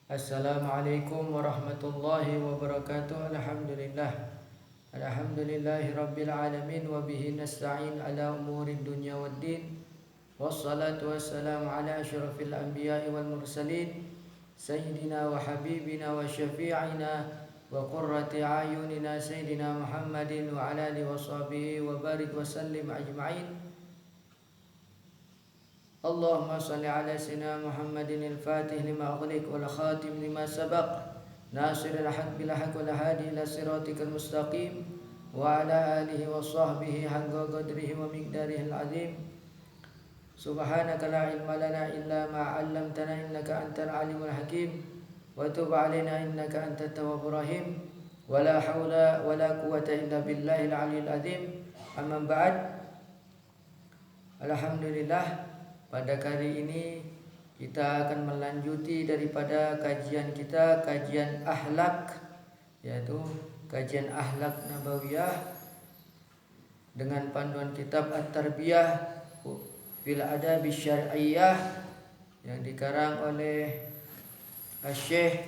Assalamualaikum warahmatullahi wabarakatuh. Alhamdulillahi rabbil alamin wa bihi nasta'in ala umurid dunya waddin. Wassalatu wassalamu ala asyrafil anbiya'i wal mursalin sayyidina wa habibina wa syafi'ina wa qurrati ayunina sayyidina Muhammadin wa ala alihi wa sahbihi wa barik wa sallim ajma'in. Allahumma salli ala sayyidina Muhammadin al-fatih lima ughliq wal khatim lima sabaq nasiril haqq bil haqq wal hadi ila siratikal mustaqim wa ala alihi wa sahbihi haqqa qadrihi wa miqdarihi al-azim. Subhanaka la ilma lana illa ma 'allamtana innaka antal alimul hakim wa tub 'alaina innaka antat tawwabur rahim wa la haula wa la quwwata illa billahil aliyyil azim. Amma ba'd. Alhamdulillah, pada kali ini kita akan melanjuti daripada kajian kita, kajian akhlak, yaitu kajian akhlak nabawiyah dengan panduan kitab At-Tarbiyah fil Adab Syar'iyyah yang dikarang oleh Syekh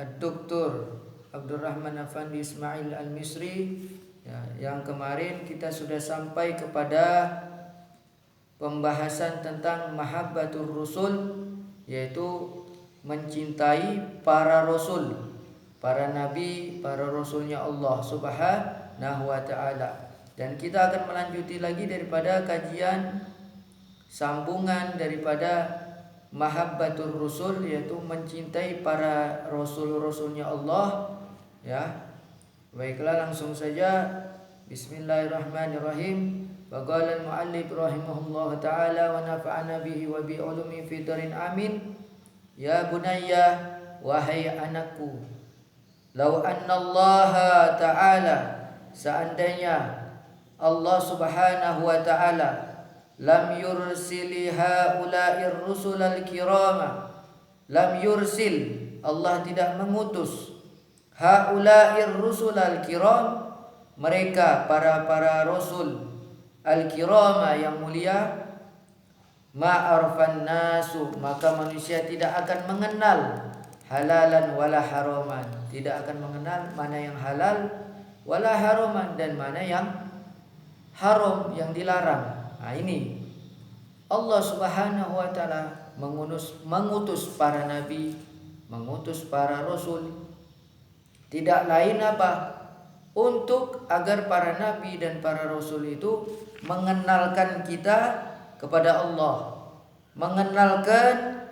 Ad-Doktor Abdurrahman Afandi Ismail Al-Misri. Yang kemarin kita sudah sampai kepada pembahasan tentang mahabbatur rusul, yaitu mencintai para rasul, para nabi, para rasulnya Allah Subhanahu wa ta'ala. Dan kita akan melanjuti lagi daripada kajian sambungan daripada mahabbatur rusul, yaitu mencintai para rasul-rasulnya Allah. Ya. Baiklah, langsung saja. Bismillahirrahmanirrahim. Wa qala al-mu'allif rahimahullahu ta'ala wa nafa'ana bihi wa bi ulumi fi darin amin. Ya bunayya, wahai anakku, law anna Allah ta'ala, seandainya Allah Subhanahu wa ta'ala lam yursili haula'ir rusulal kirama, lam yursil, Allah tidak mengutus haula'ir rusulal kiram, mereka para rasul al-kirama yang mulia, ma'arfan nasu, maka manusia tidak akan mengenal halalan wala haraman, tidak akan mengenal mana yang halal wala haraman, dan mana yang haram, yang dilarang. Nah, ini Allah Subhanahu wa ta'ala mengutus para nabi, mengutus para rasul, tidak lain apa? Untuk agar para nabi dan para rasul itu mengenalkan kita kepada Allah, mengenalkan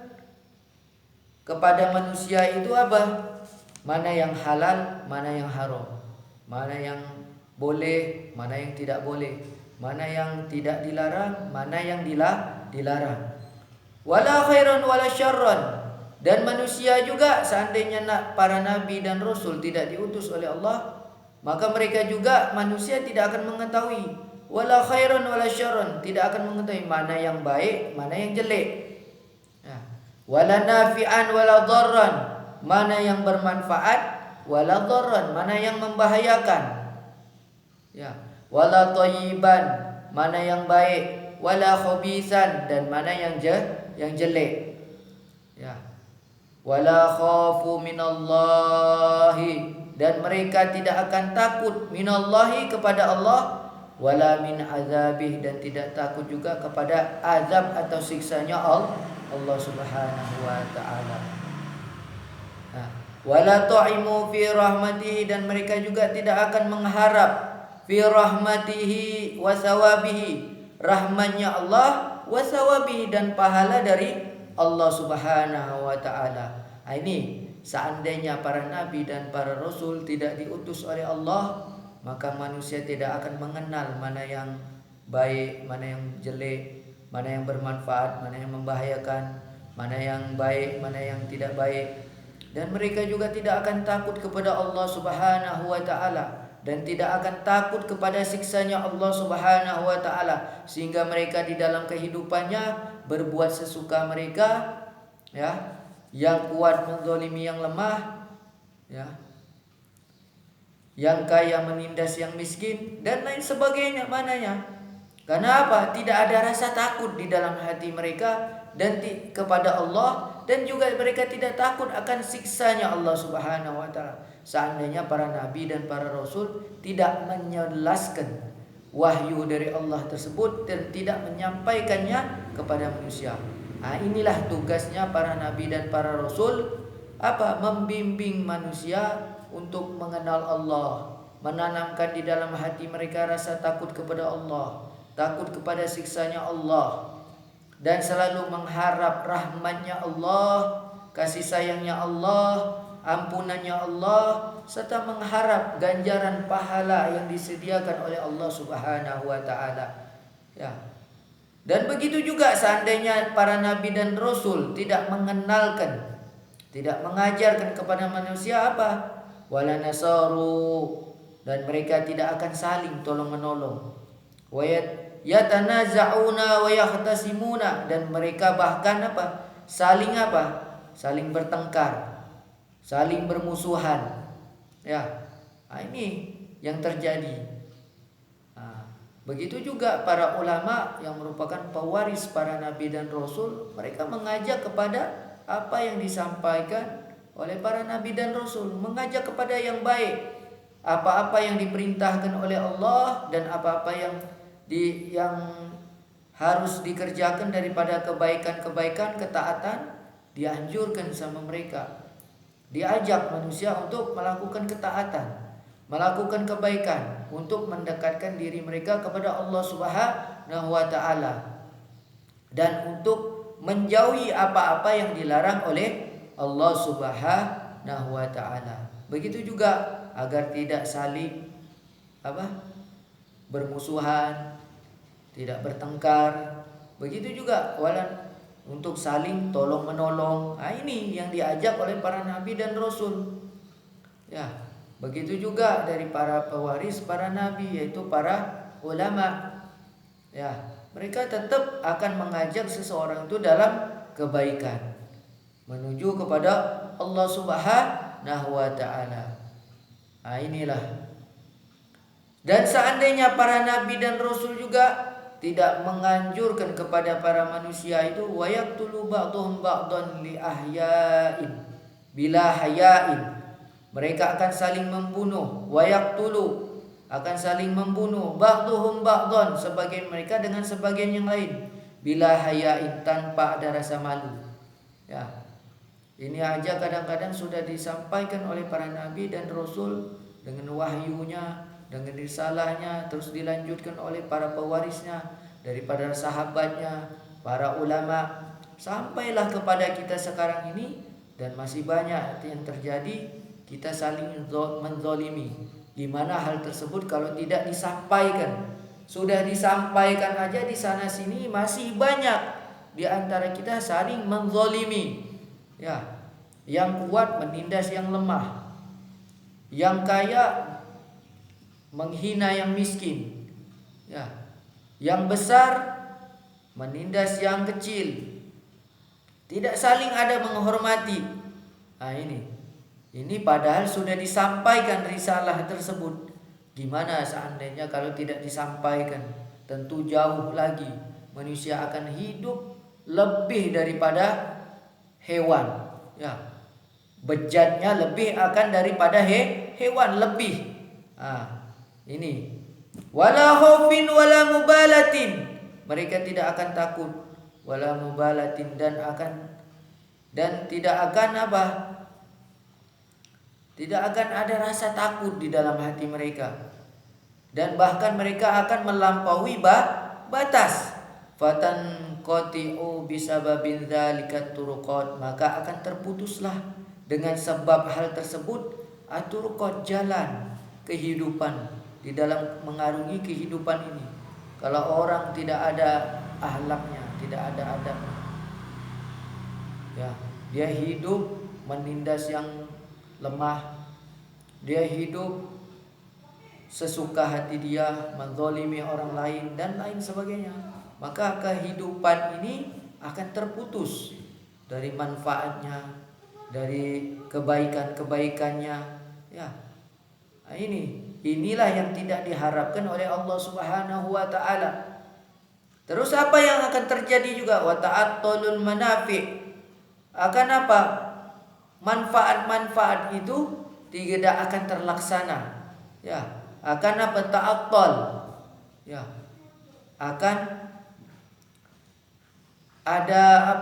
kepada manusia itu apa? Mana yang halal, mana yang haram, mana yang boleh, mana yang tidak boleh, mana yang tidak dilarang, mana yang dilarang. Wala khairan wala syarran, dan manusia juga seandainya para nabi dan rasul tidak diutus oleh Allah, maka mereka juga manusia tidak akan mengetahui wala khairan wala syarran, tidak akan mengetahui mana yang baik, mana yang jelek. Wala nafi'an wala dharran, mana yang bermanfaat, wala dharran, mana yang membahayakan. Wala thayyiban, mana yang baik, wala khabisan, dan mana yang jelek. Wala khafu minallahi, dan mereka tidak akan takut minallahi, kepada Allah, wala min azabih, dan tidak takut juga kepada azab atau siksanya Allah Subhanahu wa ta'ala. Wala ta'imu fi rahmatihi, dan mereka juga tidak akan mengharap fi rahmatihi wa sawabihi, rahmatnya Allah, wa sawabihi, dan pahala dari Allah Subhanahu wa ta'ala. Ini seandainya para nabi dan para rasul tidak diutus oleh Allah, maka manusia tidak akan mengenal mana yang baik, mana yang jelek, mana yang bermanfaat, mana yang membahayakan, mana yang baik, mana yang tidak baik. Dan mereka juga tidak akan takut kepada Allah Subhanahu wa ta'ala, dan tidak akan takut kepada siksanya Allah Subhanahu wa ta'ala, sehingga mereka di dalam kehidupannya berbuat sesuka mereka, yang kuat menzalimi yang lemah, yang kaya menindas yang miskin, dan lain sebagainya. Mananya? Karena apa? Tidak ada rasa takut di dalam hati mereka dan kepada Allah, dan juga mereka tidak takut akan siksanya Allah Subhanahu wa taala. Seandainya para nabi dan para rasul tidak menjelaskan wahyu dari Allah tersebut dan tidak menyampaikannya kepada manusia. Inilah tugasnya para nabi dan para rasul, membimbing manusia untuk mengenal Allah, menanamkan di dalam hati mereka rasa takut kepada Allah, takut kepada siksanya Allah, dan selalu mengharap rahmatnya Allah, kasih sayangnya Allah, ampunannya Allah, serta mengharap ganjaran pahala yang disediakan oleh Allah Subhanahu wa taala. Ya. Dan begitu juga seandainya para nabi dan rasul tidak mengenalkan, tidak mengajarkan kepada manusia wala nasaru, dan mereka tidak akan saling tolong menolong. Wa yatanaza'una wa yahtasimuna, dan mereka bahkan saling saling bertengkar, saling bermusuhan. Ya. Ini yang terjadi. Begitu juga para ulama yang merupakan pewaris para nabi dan rasul, mereka mengajak kepada apa yang disampaikan oleh para nabi dan rasul, mengajak kepada yang baik, apa-apa yang diperintahkan oleh Allah dan apa-apa yang harus dikerjakan daripada kebaikan-kebaikan, ketaatan, dianjurkan sama mereka. Diajak manusia untuk melakukan ketaatan, melakukan kebaikan, untuk mendekatkan diri mereka kepada Allah Subhanahu wa taala, dan untuk menjauhi apa-apa yang dilarang oleh Allah Subhanahu wa taala. Begitu juga agar tidak saling bermusuhan, tidak bertengkar. Begitu juga untuk saling tolong menolong. Ini yang diajak oleh para nabi dan rasul. Ya. Begitu juga dari para pewaris para nabi, yaitu para ulama. Ya, mereka tetap akan mengajak seseorang itu dalam kebaikan, menuju kepada Allah Subhanahu wa taala. Inilah. Dan seandainya para nabi dan rasul juga tidak menganjurkan kepada para manusia itu, wa yaqtulu ba'dhum ba'dhan li ahya'in bila haya'in, mereka akan saling membunuh, wa yaqtulu, akan saling membunuh, ba'dhum ba'dhan, sebagian mereka dengan sebagian yang lain, bila haya'in, tanpa ada rasa malu. Ya. Ini aja kadang-kadang sudah disampaikan oleh para nabi dan rasul dengan wahyunya, dengan risalahnya, terus dilanjutkan oleh para pewarisnya daripada sahabatnya, para ulama, sampailah kepada kita sekarang ini, dan masih banyak yang terjadi. Kita saling menzalimi. Di mana hal tersebut kalau tidak disampaikan, sudah disampaikan aja di sana sini, masih banyak di antara kita saling menzalimi. Ya, yang kuat menindas yang lemah, yang kaya menghina yang miskin. Ya, yang besar menindas yang kecil. Tidak saling ada menghormati. Ini padahal sudah disampaikan risalah tersebut. Gimana seandainya kalau tidak disampaikan? Tentu jauh lagi manusia akan hidup lebih daripada hewan. Ya, bejatnya lebih akan daripada hewan lebih. Ini wala khaufin wala mubalatin, mereka tidak akan takut, wala mubalatin, dan tidak akan tidak akan ada rasa takut di dalam hati mereka, dan bahkan mereka akan melampaui batas. Fatan qati'u bisababil dzalika turuqat, maka akan terputuslah dengan sebab hal tersebut turuqat, jalan kehidupan di dalam mengarungi kehidupan ini. Kalau orang tidak ada akhlaknya, tidak ada adabnya, ya, dia hidup menindas yang lemah, dia hidup sesuka hati dia, menzalimi orang lain dan lain sebagainya, maka kehidupan ini akan terputus dari manfaatnya, dari kebaikan-kebaikannya. Ya, inilah yang tidak diharapkan oleh Allah Subhanahu wa taala. Terus apa yang akan terjadi juga? Wa ta'attulul manafi', akan apa? Manfaat-manfaat itu tidak akan terlaksana. Ya, akan apa? Ta'attal. Ya, akan ada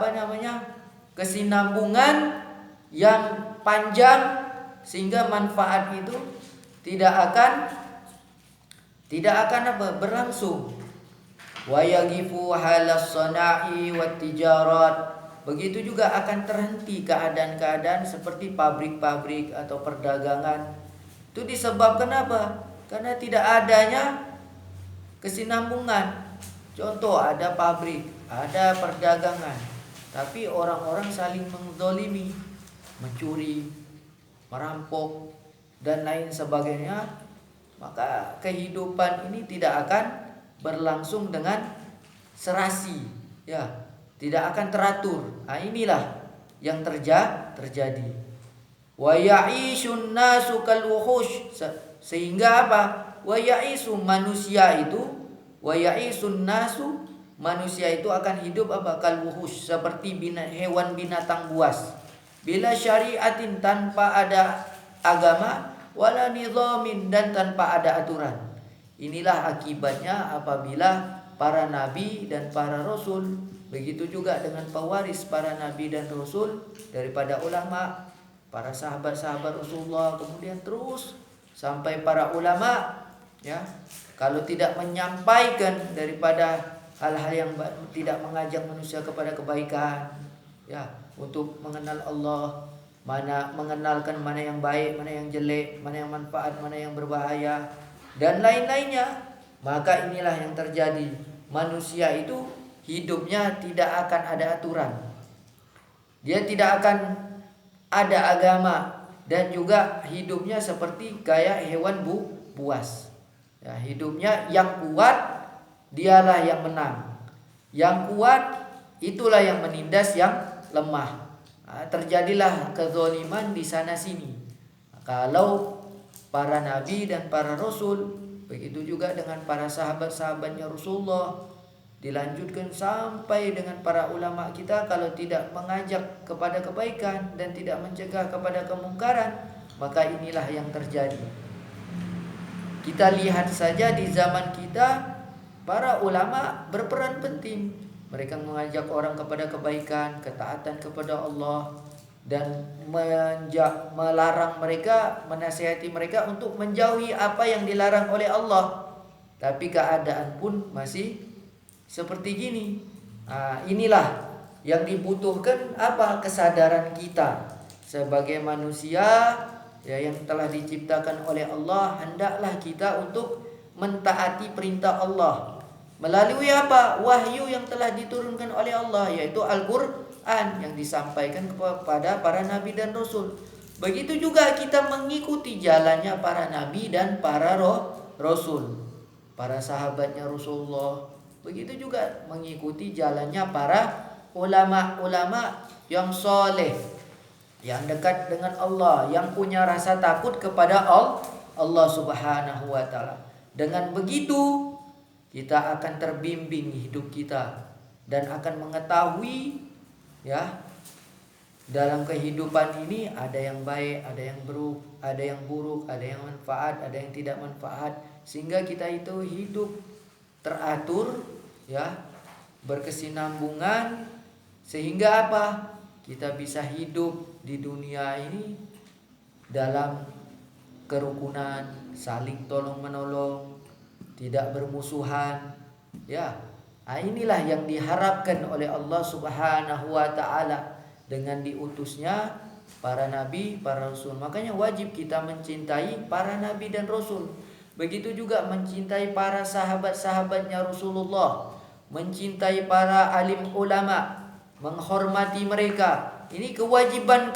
kesinambungan yang panjang sehingga manfaat itu tidak akan berlangsung. Wa yagifu halas sana'i wat tijarat. Begitu juga akan terhenti keadaan-keadaan seperti pabrik-pabrik atau perdagangan. Itu disebabkan apa? Karena tidak adanya kesinambungan. Contoh, ada pabrik, ada perdagangan, tapi orang-orang saling menzalimi, mencuri, merampok dan lain sebagainya, maka kehidupan ini tidak akan berlangsung dengan serasi, ya, tidak akan teratur. Nah, inilah yang terjadi. Wa ya'ishun nasu kal wuhush, sehingga apa? Wa ya'isu manusia itu akan hidup apa? Kal wuhush, seperti hewan binatang buas. Bila syariatin, tanpa ada agama, wala nizamin, dan tanpa ada aturan. Inilah akibatnya apabila para nabi dan para rasul, begitu juga dengan pewaris para nabi dan rasul daripada ulama, para sahabat-sahabat Rasulullah, kemudian terus sampai para ulama, ya, kalau tidak menyampaikan daripada hal-hal yang tidak mengajak manusia kepada kebaikan, ya, untuk mengenal Allah, mengenalkan mana yang baik, mana yang jelek, mana yang manfaat, mana yang berbahaya, dan lain-lainnya, maka inilah yang terjadi. Manusia itu hidupnya tidak akan ada aturan. Dia tidak akan ada agama, dan juga hidupnya seperti kayak hewan buas. Ya, hidupnya yang kuat dialah yang menang. Yang kuat itulah yang menindas yang lemah. Terjadilah kezaliman di sana sini. Kalau para nabi dan para rasul, begitu juga dengan para sahabat-sahabatnya Rasulullah, dilanjutkan sampai dengan para ulama kita, kalau tidak mengajak kepada kebaikan dan tidak mencegah kepada kemungkaran, maka inilah yang terjadi. Kita lihat saja di zaman kita, para ulama berperan penting. Mereka mengajak orang kepada kebaikan, ketaatan kepada Allah, dan melarang mereka, menasihati mereka untuk menjauhi apa yang dilarang oleh Allah. Tapi keadaan pun masih seperti gini. Inilah yang dibutuhkan apa? Kesadaran kita sebagai manusia, ya, yang telah diciptakan oleh Allah. Hendaklah kita untuk mentaati perintah Allah melalui apa? Wahyu yang telah diturunkan oleh Allah, yaitu Al-Quran yang disampaikan kepada para nabi dan rasul. Begitu juga kita mengikuti jalannya para nabi dan para rasul, para sahabatnya Rasulullah. Begitu juga mengikuti jalannya para ulama-ulama yang soleh, yang dekat dengan Allah, yang punya rasa takut kepada Allah Subhanahu wa ta'ala. Dengan begitu kita akan terbimbing hidup kita dan akan mengetahui, ya, dalam kehidupan ini ada yang baik, ada yang buruk, ada yang manfaat, ada yang tidak manfaat, sehingga kita itu hidup teratur, ya, berkesinambungan, sehingga apa? Kita bisa hidup di dunia ini dalam kerukunan, saling tolong menolong, tidak bermusuhan, ya. Inilah yang diharapkan oleh Allah Subhanahu wa ta'ala dengan diutusnya para nabi, para rasul. Makanya wajib kita mencintai para nabi dan rasul. Begitu juga mencintai para sahabat-sahabatnya Rasulullah, mencintai para alim ulama, menghormati mereka. Ini kewajiban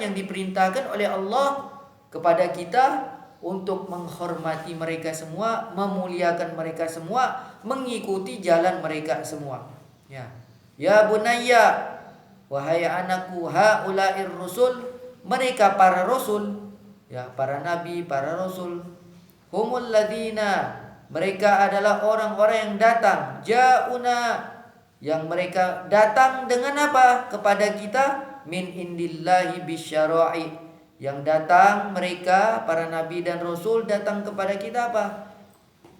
yang diperintahkan oleh Allah kepada kita, untuk menghormati mereka semua, memuliakan mereka semua, mengikuti jalan mereka semua. Ya, ya bunayya, wahai anakku, haula'ir rusul, mereka para rasul, ya, para nabi, para rasul, humul ladina, mereka adalah orang-orang yang datang, ja'una, yang mereka datang dengan apa kepada kita? Min indillahi bisyara'i, yang datang mereka para nabi dan rasul datang kepada kita apa?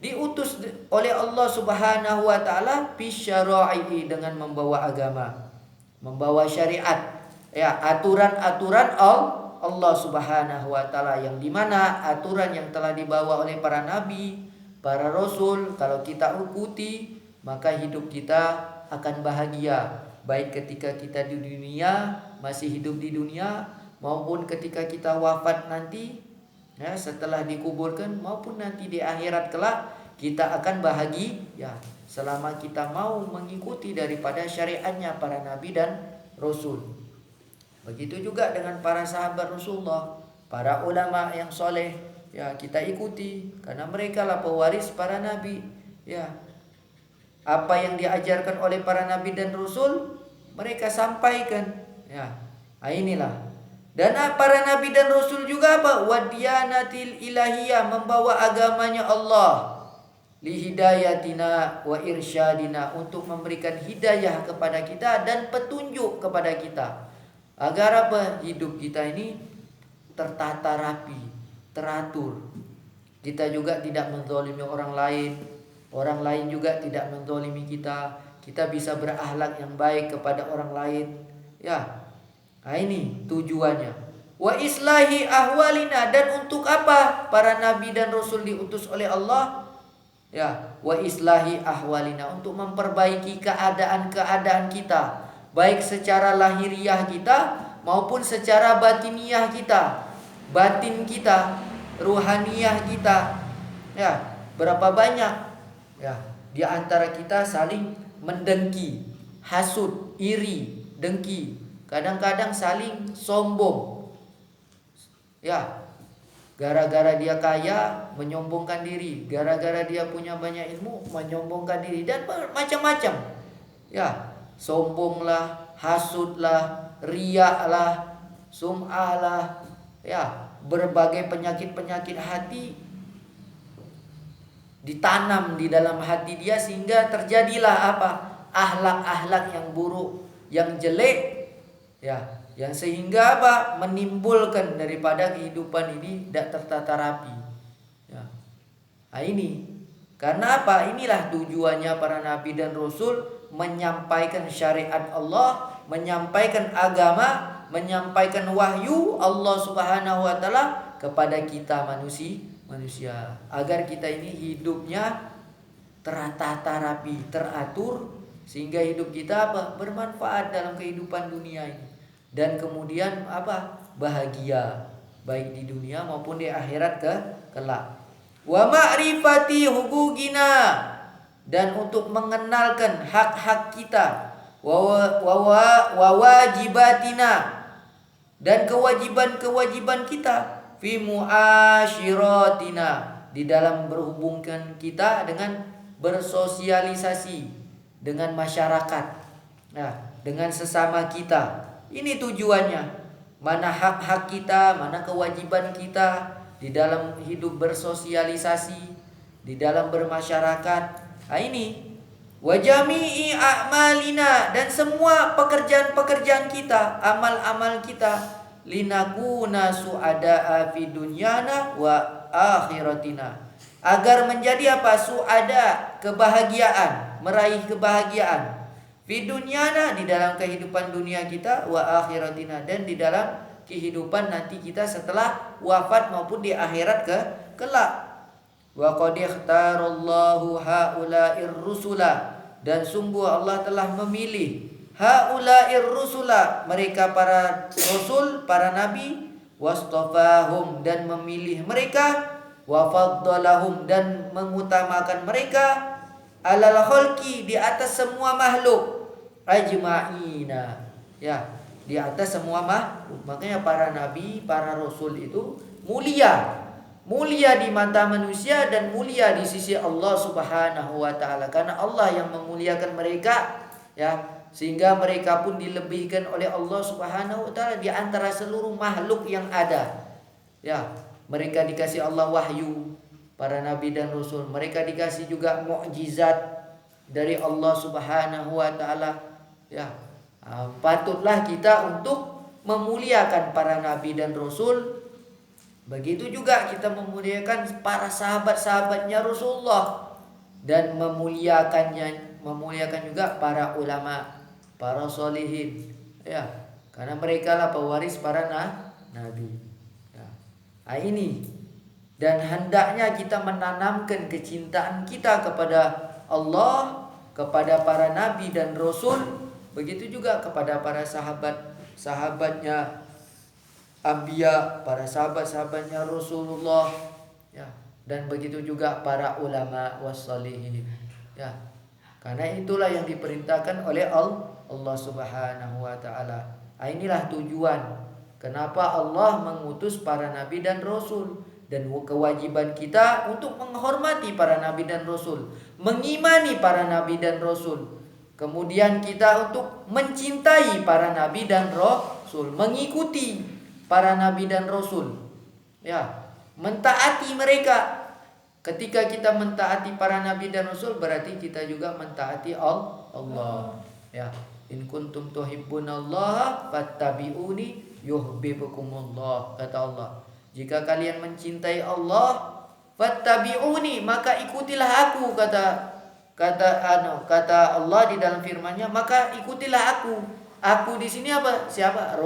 Diutus oleh Allah Subhanahu wa taala bisyara'i, dengan membawa agama, membawa syariat, ya, aturan-aturan Allah Subhanahu wa taala, yang dimana aturan yang telah dibawa oleh para nabi, para rasul, kalau kita ikuti maka hidup kita akan bahagia, baik ketika kita di dunia, masih hidup di dunia, maupun ketika kita wafat nanti, ya, setelah dikuburkan, maupun nanti di akhirat kelak, kita akan bahagia, ya, selama kita mau mengikuti daripada syariatnya para nabi dan rasul. Begitu juga dengan para sahabat Rasulullah, para ulama yang soleh, ya, kita ikuti, karena mereka lah pewaris para nabi, ya. Apa yang diajarkan oleh para nabi dan rasul mereka sampaikan, ya. Nah, inilah. Dan para nabi dan rasul juga apa? Wadiyanatil ilahiyah, membawa agamanya Allah, lihidayatina wa irsyadina, untuk memberikan hidayah kepada kita dan petunjuk kepada kita, agar apa? Hidup kita ini tertata rapi, teratur. Kita juga tidak menzalimi orang lain, orang lain juga tidak menzalimi kita. Kita bisa berakhlak yang baik kepada orang lain, ya. Nah, ini tujuannya. Wa islahi ahwalina, dan untuk apa para nabi dan rasul diutus oleh Allah? Ya, wa islahi ahwalina, untuk memperbaiki keadaan-keadaan kita, baik secara lahiriah kita maupun secara batiniah kita, batin kita, ruhaniyah kita. Ya, berapa banyak, ya, di antara kita saling mendengki, hasud, iri, dengki, kadang-kadang saling sombong, ya, gara-gara dia kaya menyombongkan diri, gara-gara dia punya banyak ilmu menyombongkan diri, dan macam-macam, ya, sombonglah, hasudlah, riaklah, sum'ahlah, ya, berbagai penyakit-penyakit hati ditanam di dalam hati dia, sehingga terjadilah apa? Akhlak-akhlak yang buruk, yang jelek, ya, yang sehingga apa? Menimbulkan daripada kehidupan ini tidak tertata rapi, ya. Nah, ini karena apa? Inilah tujuannya para nabi dan rasul, menyampaikan syariat Allah, menyampaikan agama, menyampaikan wahyu Allah Subhanahu wa taala kepada kita manusia, agar kita ini hidupnya tertata rapi, teratur, sehingga hidup kita apa? Bermanfaat dalam kehidupan dunia ini, dan kemudian apa? Bahagia, baik di dunia maupun di akhirat kelak. Wa ma'rifati hugugina, dan untuk mengenalkan hak-hak kita, wa wajibatina, dan kewajiban-kewajiban kita, fi muasyiratina, di dalam berhubungkan kita dengan bersosialisasi dengan masyarakat, nah, dengan sesama kita. Ini tujuannya, mana hak-hak kita, mana kewajiban kita di dalam hidup bersosialisasi, di dalam bermasyarakat. Nah, ini wa jami'i a'malina, dan semua pekerjaan-pekerjaan kita, amal-amal kita, linakuna su'ada'a fi dunyana wa akhiratina, agar menjadi apa? Su'ada, kebahagiaan, meraih kebahagiaan, fi dunyana, di dalam kehidupan dunia kita, wa akhiratina, dan di dalam kehidupan nanti kita setelah wafat maupun di akhirat kelak. Wa qad ikhtarallahu haula'ir rusula, dan sungguh Allah telah memilih haula'ir rusula, mereka para rasul, para nabi, wastafahum, dan memilih mereka, wa faddalahum, dan mengutamakan mereka, alal khalqi, di atas semua makhluk, ajma'ina, ya, di atas semua makhluk. Makanya para nabi, para rasul itu mulia di mata manusia dan mulia di sisi Allah Subhanahu wa taala, karena Allah yang memuliakan mereka, ya, sehingga mereka pun dilebihkan oleh Allah Subhanahu wa taala di antara seluruh makhluk yang ada, ya. Mereka dikasih Allah wahyu, para nabi dan rasul, mereka dikasih juga mukjizat, dari Allah Subhanahu wa taala. Ya. Patutlah kita untuk memuliakan para nabi dan rasul. Begitu juga kita memuliakan para sahabat-sahabatnya Rasulullah dan memuliakan juga para ulama, para solihin, ya, karena mereka lah pewaris para nabi. Ya. Nah, ini dan hendaknya kita menanamkan kecintaan kita kepada Allah, kepada para nabi dan rasul, begitu juga kepada para sahabatnya Anbiya, para sahabatnya Rasulullah, ya, dan begitu juga para ulama wassalihin, ya, karena itulah yang diperintahkan oleh Allah Subhanahu wa taala. Inilah tujuan kenapa Allah mengutus para nabi dan rasul, dan kewajiban kita untuk menghormati para nabi dan rasul, mengimani para nabi dan rasul. Kemudian kita untuk mencintai para nabi dan rasul, mengikuti para nabi dan rasul, ya, mentaati mereka. Ketika kita mentaati para nabi dan rasul, berarti kita juga mentaati Allah. Ya, in kuntum tuhibbunallaha fattabi'uni yuhibbukumullah, kata Allah. Jika kalian mencintai Allah, fattabi'uni, maka ikutilah aku, kata Allah di dalam firman-Nya, maka ikutilah aku. Aku di sini apa? Siapa?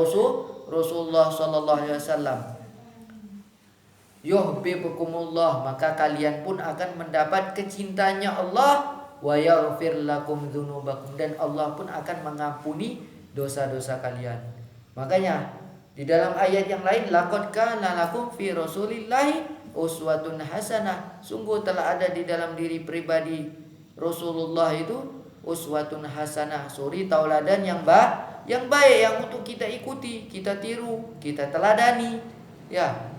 Rasulullah sallallahu alaihi wasallam. Yuhibbukumullah, maka kalian pun akan mendapat kecintaannya Allah, wa yaghfir lakum dzunubakum, dan Allah pun akan mengampuni dosa-dosa kalian. Makanya di dalam ayat yang lain, laqad kana lakum fi rasulillahi uswatun hasanah, sungguh telah ada di dalam diri pribadi Rasulullah itu uswatun hasanah, suri tauladan yang baik, yang untuk kita ikuti, kita tiru, kita teladani, ya.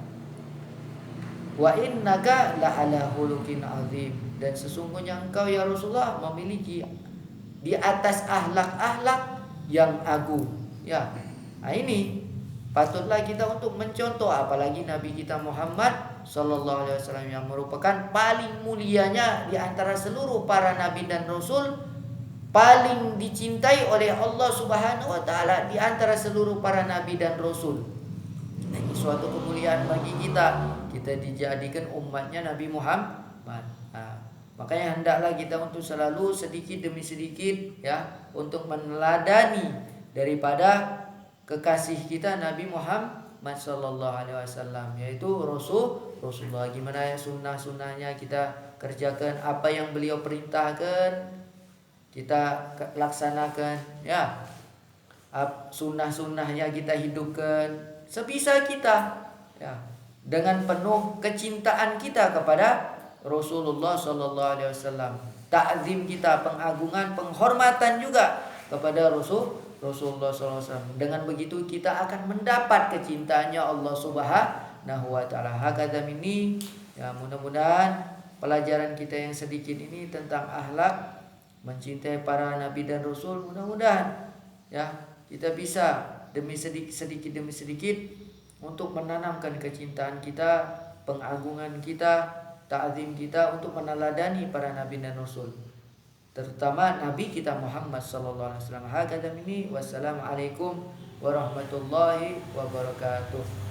Wa innaka la'ala khuluqin azim, dan sesungguhnya engkau ya Rasulullah memiliki di atas akhlak-akhlak yang agung, ya. Nah, ini patutlah kita untuk mencontoh, apalagi Nabi kita Muhammad sallallahu alaihi wasallam yang merupakan paling mulianya di antara seluruh para nabi dan rasul, paling dicintai oleh Allah Subhanahu wa taala di antara seluruh para nabi dan rasul. Ini suatu kemuliaan bagi kita. Kita dijadikan umatnya Nabi Muhammad. Nah, makanya hendaklah kita untuk selalu sedikit demi sedikit, ya, untuk meneladani daripada kekasih kita Nabi Muhammad sallallahu alaihi wasallam, yaitu Rasulullah. Gimana ya sunnah-sunnahnya kita kerjakan, apa yang beliau perintahkan kita laksanakan, ya. Sunnah-sunnahnya kita hidupkan sebisa kita, ya, dengan penuh kecintaan kita kepada Rasulullah sallallahu alaihi wasallam, ta'zim kita, pengagungan, penghormatan juga kepada Rasulullah sallallahu alaihi wasallam. Dengan begitu kita akan mendapat kecintaannya Allah Subhanahu wa taala. Hakadha minni, ya, mudah-mudahan pelajaran kita yang sedikit ini tentang akhlak mencintai para nabi dan rasul, mudah-mudahan, ya, kita bisa sedikit demi sedikit untuk menanamkan kecintaan kita, pengagungan kita, ta'zim kita untuk meneladani para nabi dan rasul, terutama nabi kita Muhammad sallallahu alaihi wasallam. Hakadha minni, wassalamualaikum warahmatullahi wabarakatuh.